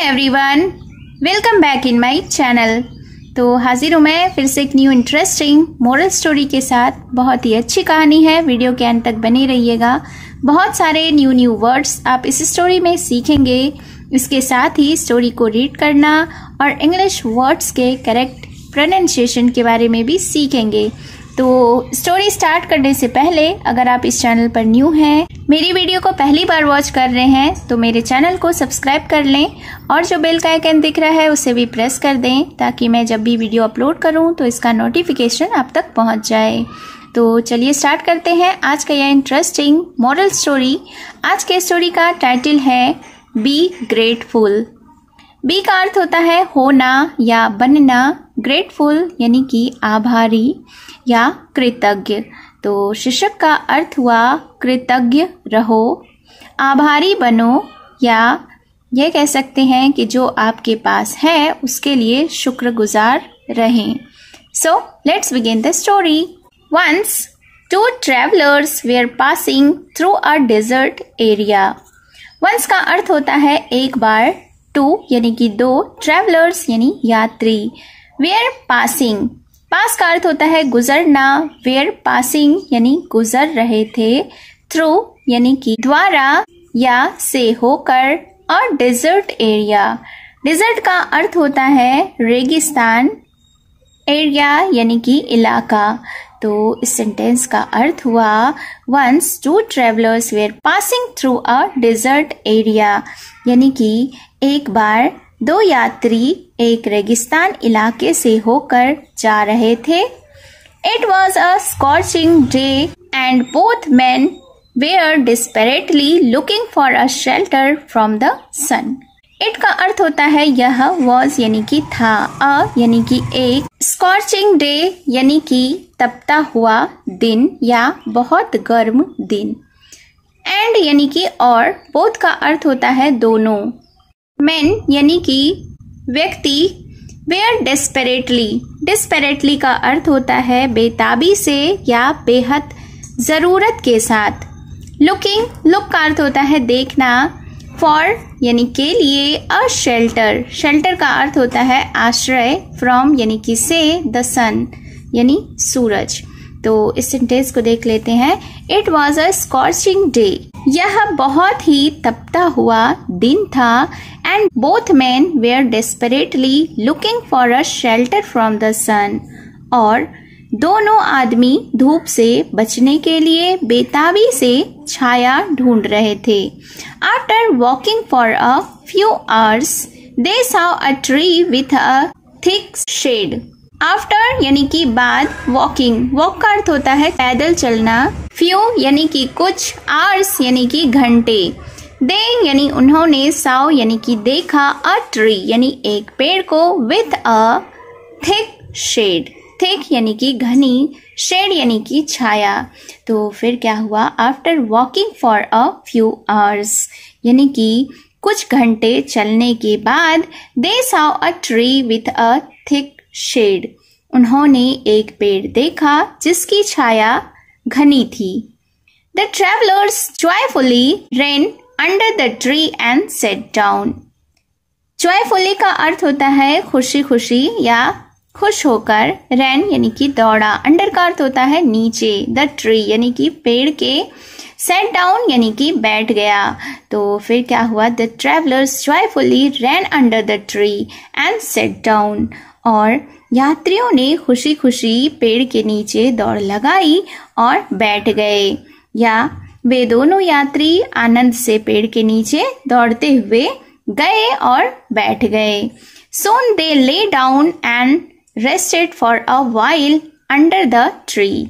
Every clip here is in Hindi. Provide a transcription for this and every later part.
Everyone, welcome back in my channel. तो हाजिर हूँ मैं फिर से एक न्यू इंटरेस्टिंग मोरल स्टोरी के साथ। बहुत ही अच्छी कहानी है, वीडियो के अंत तक बने रहिएगा। बहुत सारे न्यू वर्ड्स आप इस स्टोरी में सीखेंगे। इसके साथ ही स्टोरी को रीड करना और इंग्लिश वर्ड्स के करेक्ट प्रोनाउंसिएशन के बारे में भी सीखेंगे। तो स्टोरी स्टार्ट करने से पहले अगर आप इस चैनल पर न्यू हैं, मेरी वीडियो को पहली बार वॉच कर रहे हैं तो मेरे चैनल को सब्सक्राइब कर लें और जो बेल का आइकन दिख रहा है उसे भी प्रेस कर दें ताकि मैं जब भी वीडियो अपलोड करूं तो इसका नोटिफिकेशन आप तक पहुंच जाए। तो चलिए स्टार्ट करते हैं आज का यह इंटरेस्टिंग मॉरल स्टोरी। आज के स्टोरी का टाइटल है बी ग्रेटफुल। बी का अर्थ होता है होना या बनना, ग्रेटफुल यानी कि आभारी या कृतज्ञ। तो शीर्षक का अर्थ हुआ कृतज्ञ रहो, आभारी बनो, या यह कह सकते हैं कि जो आपके पास है उसके लिए शुक्रगुजार रहें। So let's begin the story. Once two travellers were passing through a desert area. Once का अर्थ होता है एक बार, टू यानी कि दो, ट्रैवलर्स यानी यात्री, वेयर पासिंग, पास का अर्थ होता है गुजरना, वेयर पासिंग यानी गुजर रहे थे, थ्रू यानी कि द्वारा या से होकर, और डेजर्ट एरिया, डेजर्ट का अर्थ होता है रेगिस्तान, एरिया यानी कि इलाका। तो इस सेंटेंस का अर्थ हुआ once two travellers were passing through a desert area, यानी कि एक बार दो यात्री एक रेगिस्तान इलाके से होकर जा रहे थे। It was a scorching day and both man were desperately looking for a shelter from the sun. It का अर्थ होता है यह, वॉज यानी कि था, अ यानी कि एक, स्कॉचिंग डे यानी कि तपता हुआ दिन या बहुत गर्म दिन, एंड यानी कि और, बोथ का अर्थ होता है दोनों, मैन यानी कि व्यक्ति, वेयर डेस्परेटली, डिस्परेटली का अर्थ होता है बेताबी से या बेहद जरूरत के साथ, लुकिंग, लुक का अर्थ होता है देखना, फॉर यानी के लिए, अ शेल्टर, शेल्टर का अर्थ होता है आश्रय, फ्रॉम यानी कि से, द सन यानी सूरज। तो इस सेंटेंस को देख लेते हैं। It was a scorching day, यह बहुत ही तपता हुआ दिन था, and both man were desperately looking for a shelter from the sun, और दोनों आदमी धूप से बचने के लिए बेताबी से छाया ढूंढ रहे थे। After walking for a few hours they saw a tree with a thick shade. After यानी कि बाद, वॉकिंग, वॉक का अर्थ होता है पैदल चलना, फ्यू यानी कि कुछ, आवर्स यानी कि घंटे, दे यानी उन्होंने, साव यानी कि देखा, अ ट्री यानी एक पेड़ को, with a thick shade, thick यानी कि घनी, शेड यानी कि छाया। तो फिर क्या हुआ, after walking for a few hours यानी कि कुछ घंटे चलने के बाद, they saw a tree with a thick shade, उन्होंने एक पेड़ देखा जिसकी छाया घनी थी। The travellers joyfully ran under the tree and sat down। Joyfully का अर्थ होता है खुशी खुशी या खुश होकर, ran यानी कि दौड़ा, अंडर का अर्थ होता है नीचे, द ट्री यानी कि पेड़ के, सेट डाउन यानी कि बैठ गया। तो फिर क्या हुआ, the travellers joyfully ran under the tree and sat down, और यात्रियों ने खुशी खुशी पेड़ के नीचे दौड़ लगाई और बैठ गए, या वे दोनों यात्री आनंद से पेड़ के नीचे दौड़ते हुए गए और बैठ गए। Soon they lay down and rested for a while under the tree।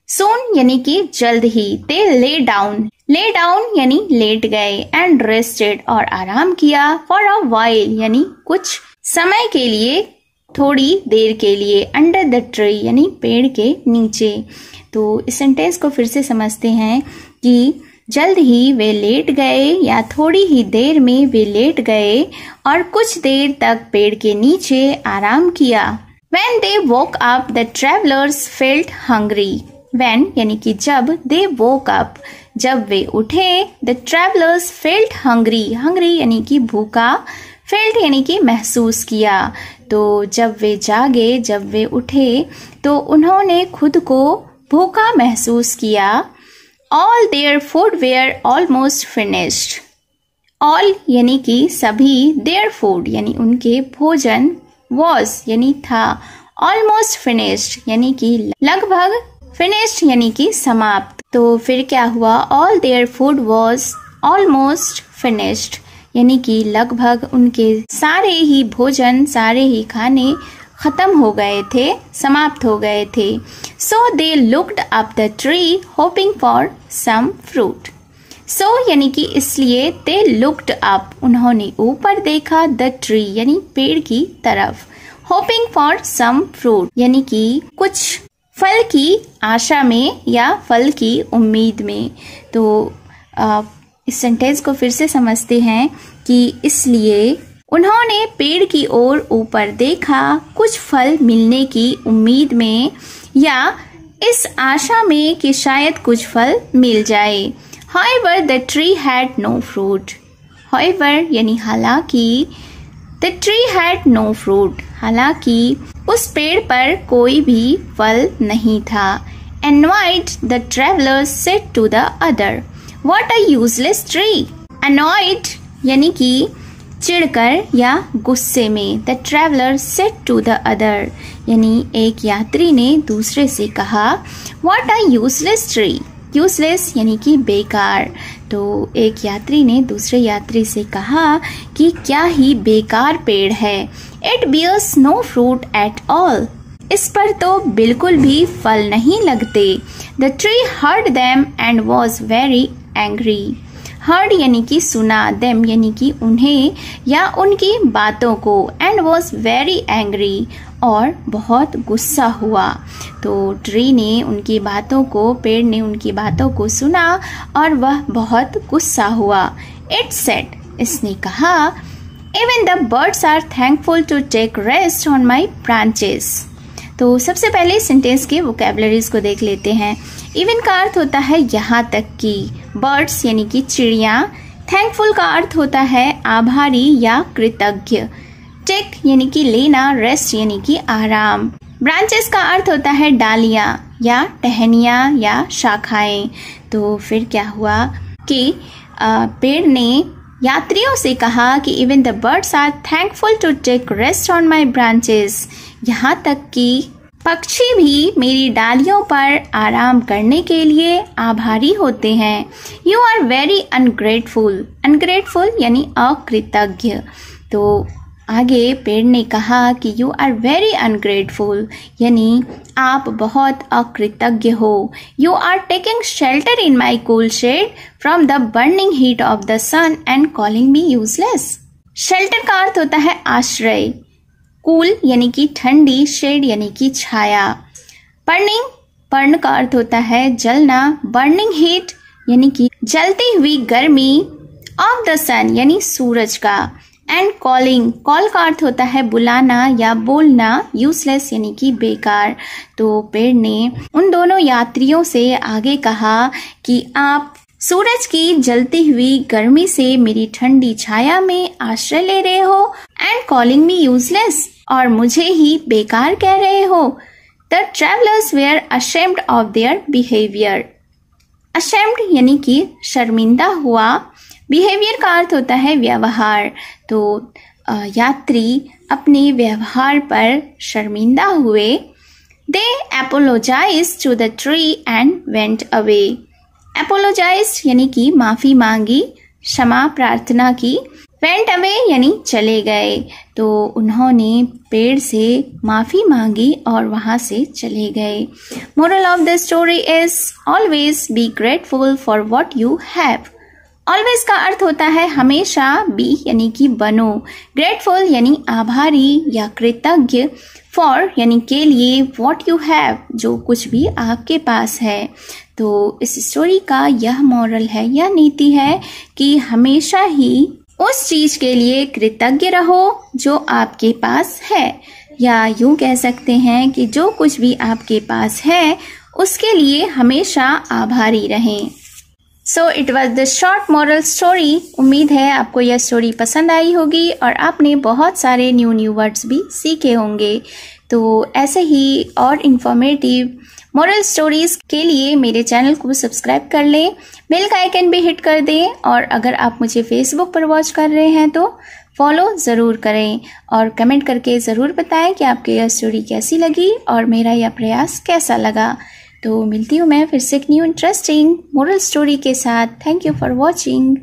Soon यानी कि जल्द ही, they lay down, lay down यानी लेट गए, and rested और आराम किया, for a while यानी कुछ समय के लिए, थोड़ी देर के लिए, अंडर द ट्री यानी पेड़ के नीचे। तो इस सेंटेंस को फिर से समझते हैं कि जल्द ही वे लेट गए या थोड़ी ही देर में वे लेट गए और कुछ देर तक पेड़ के नीचे आराम किया। When they woke up, the travelers felt hungry। When यानी कि जब, they woke up जब वे उठे, the travelers felt hungry, hungry यानी कि भूखा, फेल्ट यानी कि महसूस किया। तो जब वे जागे, जब वे उठे, तो उन्होंने खुद को भूखा महसूस किया। All their food were almost finished. All यानी कि सभी, their food यानी उनके भोजन, was यानी था, almost finished यानी कि लगभग, finished यानी कि समाप्त। तो फिर क्या हुआ? All their food was almost finished यानी कि लगभग उनके सारे ही भोजन, सारे ही खाने खत्म हो गए थे, समाप्त हो गए थे। So they looked up the tree hoping for some fruit. So यानी कि इसलिए they looked up उन्होंने ऊपर देखा, the tree यानी पेड़ की तरफ, hoping for some fruit यानी कि कुछ फल की आशा में या फल की उम्मीद में। तो इस सेंटेंस को फिर से समझते हैं कि इसलिए उन्होंने पेड़ की ओर ऊपर देखा, कुछ फल मिलने की उम्मीद में या इस आशा में कि शायद कुछ फल मिल जाए। However, the tree had no fruit. However यानी हालांकि, the tree had no fruit हालांकि उस पेड़ पर कोई भी फल नहीं था। Annoyed, the travelers said to the other, "What a useless tree!" Annoyed यानी कि चिढ़कर या गुस्से में। The traveler said to the other यानी एक यात्री ने दूसरे से कहा, What a useless tree! Useless यानी कि बेकार। तो एक यात्री ने दूसरे यात्री से कहा कि क्या ही बेकार पेड़ है। It bears no fruit at all. इस पर तो बिल्कुल भी फल नहीं लगते। The tree heard them and was very angry. Heard यानी कि सुना, them यानी कि उन्हें या उनकी बातों को, and was very angry और बहुत गुस्सा हुआ। तो ट्री ने उनकी बातों को, पेड़ ने उनकी बातों को सुना और वह बहुत गुस्सा हुआ। It said इसने कहा, Even the birds are thankful to take rest on my branches. तो सबसे पहले सेंटेंस के वोकैबुलरीज को देख लेते हैं। इवन का अर्थ होता है यहाँ तक कि, बर्ड्स यानी कि चिड़िया, थैंकफुल का अर्थ होता है आभारी या कृतज्ञ, टेक यानी कि लेना, रेस्ट यानी कि आराम, ब्रांचेस का अर्थ होता है डालियाँ या टहनियाँ या शाखाएं। तो फिर क्या हुआ कि पेड़ ने यात्रियों से कहा कि even the birds are thankful to take rest on my branches, यहाँ तक कि पक्षी भी मेरी डालियों पर आराम करने के लिए आभारी होते हैं। You are very ungrateful, ungrateful यानी अकृतज्ञ। तो आगे पेड़ ने कहा कि यू आर वेरी अनग्रेटफुल यानी आप बहुत अकृतज्ञ हो। You are taking shelter in my cool shade from the burning heat of the sun and calling me useless. Shelter का अर्थ होता है आश्रय, कूल यानी कि ठंडी, शेड यानी कि छाया, बर्निंग, बर्न का अर्थ होता है जलना, बर्निंग हीट यानी कि जलती हुई गर्मी, ऑफ द सन यानी सूरज का, एंड कॉलिंग, कॉल का अर्थ होता है बुलाना या बोलना, यूजलेस यानी कि बेकार। तो पेड़ ने उन दोनों यात्रियों से आगे कहा कि आप सूरज की जलती हुई गर्मी से मेरी ठंडी छाया में आश्रय ले रहे हो, एंड कॉलिंग मी यूजलेस और मुझे ही बेकार कह रहे हो। The travellers were ashamed of their behaviour. Ashamed यानी कि शर्मिंदा हुआ, बिहेवियर का अर्थ होता है व्यवहार। तो यात्री अपने व्यवहार पर शर्मिंदा हुए। They apologised to the tree and went away. Apologised यानी कि माफी मांगी, क्षमा प्रार्थना की, वेंट अवे यानी चले गए। तो उन्होंने पेड़ से माफी मांगी और वहां से चले गए। Moral of the story is always be grateful for what you have. Always का अर्थ होता है हमेशा, बी यानी कि बनो, ग्रेटफुल यानी आभारी या कृतज्ञ, फॉर यानी के लिए, व्हाट यू हैव जो कुछ भी आपके पास है। तो इस स्टोरी का यह मॉरल है, यह नीति है कि हमेशा ही उस चीज के लिए कृतज्ञ रहो जो आपके पास है, या यूं कह सकते हैं कि जो कुछ भी आपके पास है उसके लिए हमेशा आभारी रहें। So it was the short moral story. उम्मीद है आपको यह स्टोरी पसंद आई होगी और आपने बहुत सारे न्यू वर्ड्स भी सीखे होंगे। तो ऐसे ही और इन्फॉर्मेटिव मॉरल स्टोरीज के लिए मेरे चैनल को सब्सक्राइब कर लें, बेल का आइकन भी हिट कर दें और अगर आप मुझे फेसबुक पर वॉच कर रहे हैं तो फॉलो ज़रूर करें और कमेंट करके ज़रूर बताएं कि आपको यह स्टोरी कैसी लगी और मेरा यह प्रयास कैसा लगा। तो मिलती हूँ मैं फिर से एक न्यू इंटरेस्टिंग मोरल स्टोरी के साथ। Thank you for watching.